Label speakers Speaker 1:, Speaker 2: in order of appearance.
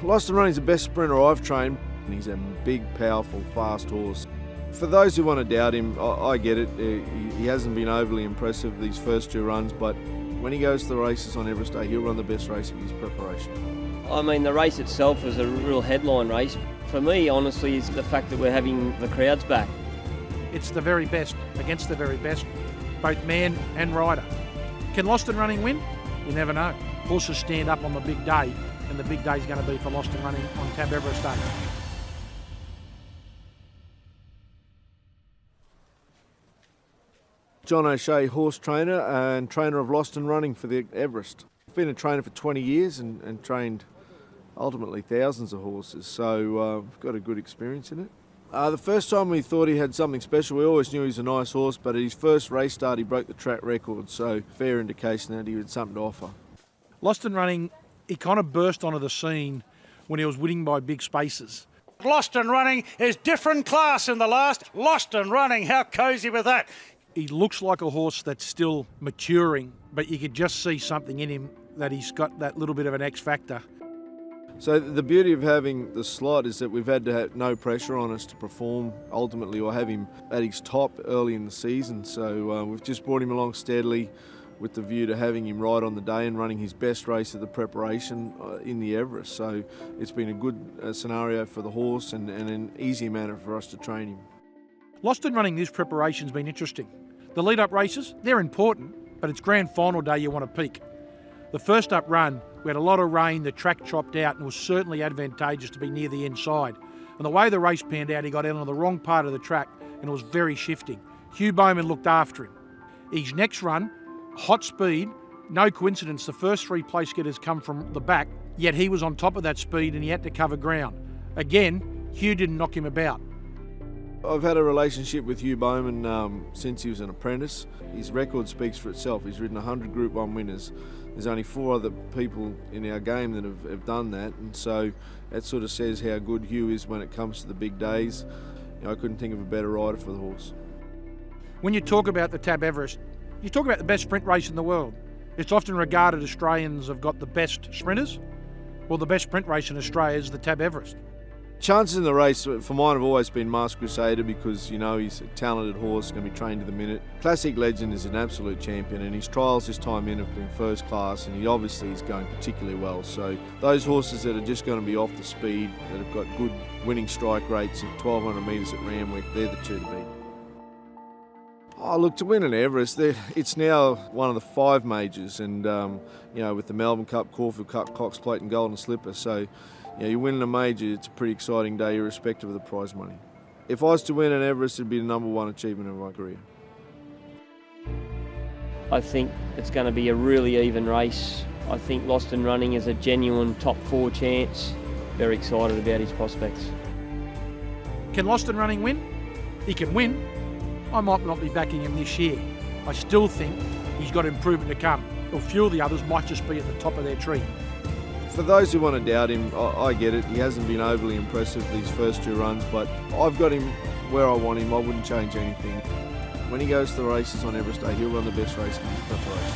Speaker 1: Lost and Running's the best sprinter I've trained. He's a big, powerful, fast horse. For those who want to doubt him, I get it. He hasn't been overly impressive these first 2 runs, but when he goes to the races on Everest Day, he'll run the best race of his preparation.
Speaker 2: I mean, the race itself was a real headline race. For me, honestly, is the fact that we're having the crowds back.
Speaker 3: It's the very best against the very best, both man and rider. Can Lost and Running win? You never know. Horses stand up on the big day, and the big day is going to be for Lost and Running on TAB Everest Day.
Speaker 1: John O'Shea, horse trainer and trainer of Lost and Running for the Everest. I've been a trainer for 20 years and trained ultimately thousands of horses, so I've got a good experience in it. The first time we thought he had something special, we always knew he was a nice horse, but at his first race start he broke the track record, so fair indication that he had something to offer.
Speaker 3: Lost and Running, he kind of burst onto the scene when he was winning by big spaces.
Speaker 4: Lost and Running is different class in the last. Lost and Running, how cosy with that.
Speaker 3: He looks like a horse that's still maturing, but you could just see something in him that he's got that little bit of an X factor.
Speaker 1: So the beauty of having the slot is that we've had to have no pressure on us to perform ultimately or have him at his top early in the season. So we've just brought him along steadily with the view to having him ride on the day and running his best race of the preparation in the Everest. So it's been a good scenario for the horse and an easy manner for us to train him.
Speaker 3: Lost and Running this preparation's been interesting. The lead-up races, they're important, but it's grand final day you want to peak. The first up run, we had a lot of rain, the track chopped out, and it was certainly advantageous to be near the inside. And the way the race panned out, he got out on the wrong part of the track, and it was very shifting. Hugh Bowman looked after him. His next run, hot speed, no coincidence, the first 3 place getters come from the back, yet he was on top of that speed and he had to cover ground. Again, Hugh didn't knock him about.
Speaker 1: I've had a relationship with Hugh Bowman since he was an apprentice. His record speaks for itself. He's ridden 100 Group 1 winners. There's only 4 other people in our game that have done that, and so that sort of says how good Hugh is when it comes to the big days. You know, I couldn't think of a better rider for the horse.
Speaker 3: When you talk about the TAB Everest, you talk about the best sprint race in the world. It's often regarded Australians have got the best sprinters. Well, the best sprint race in Australia is the TAB Everest.
Speaker 1: Chances in the race for mine have always been Masked Crusader because, you know, he's a talented horse, going to be trained to the minute. Classic Legend is an absolute champion and his trials this time in have been first class and he obviously is going particularly well. So those horses that are just going to be off the speed, that have got good winning strike rates at 1200 metres at Randwick, they're the 2 to beat. Oh, look, to win an Everest, it's now one of the 5 majors and, you know, with the Melbourne Cup, Caulfield Cup, Cox Plate and Golden Slipper. So, you know, you're winning a major, it's a pretty exciting day irrespective of the prize money. If I was to win an Everest, it'd be the #1 achievement of my career.
Speaker 2: I think it's going to be a really even race. I think Lost and Running is a genuine top 4 chance. Very excited about his prospects.
Speaker 3: Can Lost and Running win? He can win. I might not be backing him this year. I still think he's got improvement to come. A few of the others might just be at the top of their tree.
Speaker 1: For those who want to doubt him, I get it. He hasn't been overly impressive these first 2 runs, but I've got him where I want him. I wouldn't change anything. When he goes to the races on Everest Day, he'll run the best race in his preparation.